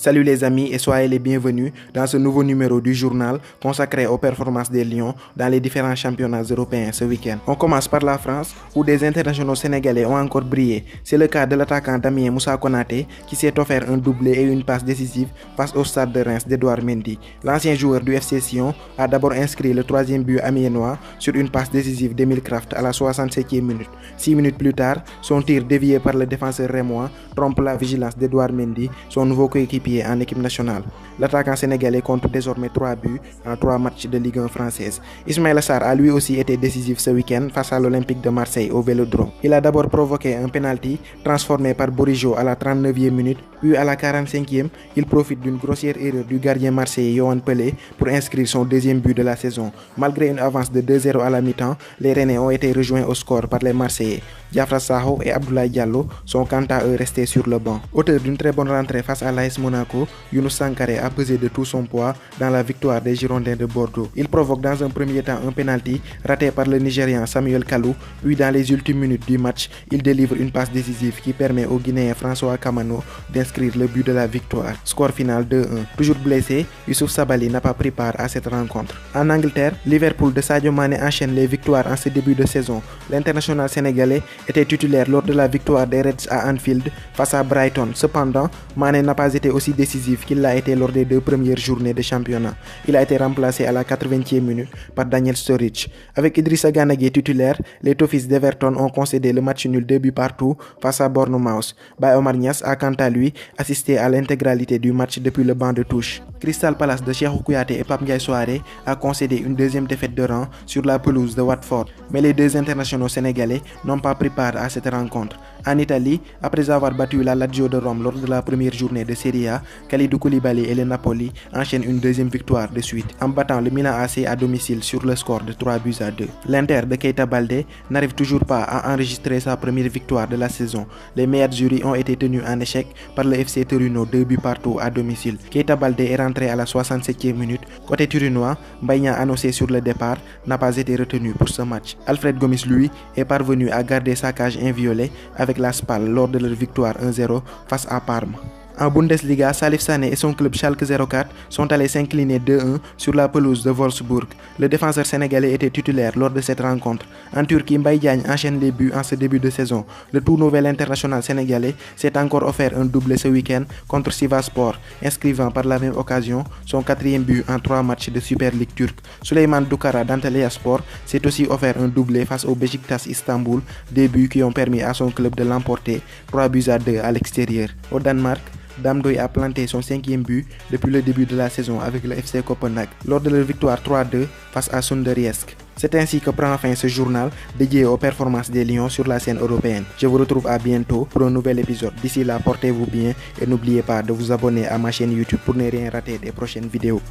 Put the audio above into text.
Salut les amis et soyez les bienvenus dans ce nouveau numéro du journal consacré aux performances des Lions dans les différents championnats européens ce week-end. On commence par la France où des internationaux sénégalais ont encore brillé. C'est le cas de l'attaquant Damien Moussa Konaté qui s'est offert un doublé et une passe décisive face au Stade de Reims d'Edouard Mendy. L'ancien joueur du FC Sion a d'abord inscrit le troisième but amiénois sur une passe décisive d'Emile Kraft à la 67e minute. 6 minutes plus tard, son tir dévié par le défenseur rémois trompe la vigilance d'Edouard Mendy, son nouveau coéquipier en équipe nationale. L'attaquant sénégalais compte désormais 3 buts en 3 matchs de Ligue 1 française. Ismaïla Sarr a lui aussi été décisif ce week-end face à l'Olympique de Marseille au Vélodrome. Il a d'abord provoqué un penalty transformé par Bourigeaud à la 39e minute, puis à la 45e, il profite d'une grossière erreur du gardien marseillais Yohan Pelé pour inscrire son deuxième but de la saison. Malgré une avance de 2-0 à la mi-temps, les Rennais ont été rejoints au score par les Marseillais. Diafra Sakho et Abdoulaye Diallo sont quant à eux restés sur le banc. Auteur d'une très bonne rentrée face à l'AS Monaco, Younous Sankaré a pesé de tout son poids dans la victoire des Girondins de Bordeaux. Il provoque dans un premier temps un penalty raté par le Nigérian Samuel Kalou, puis dans les ultimes minutes du match, il délivre une passe décisive qui permet au Guinéen François Kamano d'inscrire le but de la victoire. Score final 2-1. Toujours blessé, Youssouf Sabaly n'a pas pris part à cette rencontre. En Angleterre, Liverpool de Sadio Mané enchaîne les victoires en ce début de saison. L'international sénégalais était titulaire lors de la victoire des Reds à Anfield face à Brighton. Cependant, Mané n'a pas été aussi décisif qu'il l'a été lors des 2 premières journées de championnat. Il a été remplacé à la 80e minute par Daniel Sturridge. Avec Idrissa Gana Gueye titulaire, les Toffees d'Everton ont concédé le match nul 2 buts partout face à Bournemouth. Baye Omar Niasse a quant à lui assisté à l'intégralité du match depuis le banc de touche. Crystal Palace de Cheikhou Kouyaté et Pape Ndiaye Souaré a concédé une deuxième défaite de rang sur la pelouse de Watford. Mais les deux internationaux sénégalais n'ont pas pris part à cette rencontre. En Italie, après avoir battu la Lazio de Rome lors de la première journée de Serie A, Kalidou Koulibaly et le Napoli enchaînent une deuxième victoire de suite en battant le Milan AC à domicile sur le score de 3-2. L'Inter de Keita Baldé n'arrive toujours pas à enregistrer sa première victoire de la saison. Les meilleurs jurys ont été tenus en échec par le FC Torino 2 buts partout à domicile. Keita Baldé est rentré à la 67e minute. Côté turinois, Mbaye Niang annoncé sur le départ n'a pas été retenu pour ce match. Alfred Gomis lui est parvenu à garder sa cage inviolée avec la SPAL lors de leur victoire 1-0 face à Parme. En Bundesliga, Salif Sané et son club Schalke 04 sont allés s'incliner 2-1 sur la pelouse de Wolfsburg. Le défenseur sénégalais était titulaire lors de cette rencontre. En Turquie, Mbaye Diagne enchaîne les buts en ce début de saison. Le tout nouvel international sénégalais s'est encore offert un doublé ce week-end contre Sivasspor, inscrivant par la même occasion son 4e but en 3 matchs de Super League turque. Souleymane Doukara d'Antalyaspor s'est aussi offert un doublé face au Beşiktaş Istanbul, des buts qui ont permis à son club de l'emporter 3-2 à l'extérieur. Au Danemark, Dame Doy a planté son 5e but depuis le début de la saison avec le FC Copenhague lors de leur victoire 3-2 face à Sunderjysk. C'est ainsi que prend fin ce journal dédié aux performances des Lions sur la scène européenne. Je vous retrouve à bientôt pour un nouvel épisode. D'ici là, portez-vous bien et n'oubliez pas de vous abonner à ma chaîne YouTube pour ne rien rater des prochaines vidéos.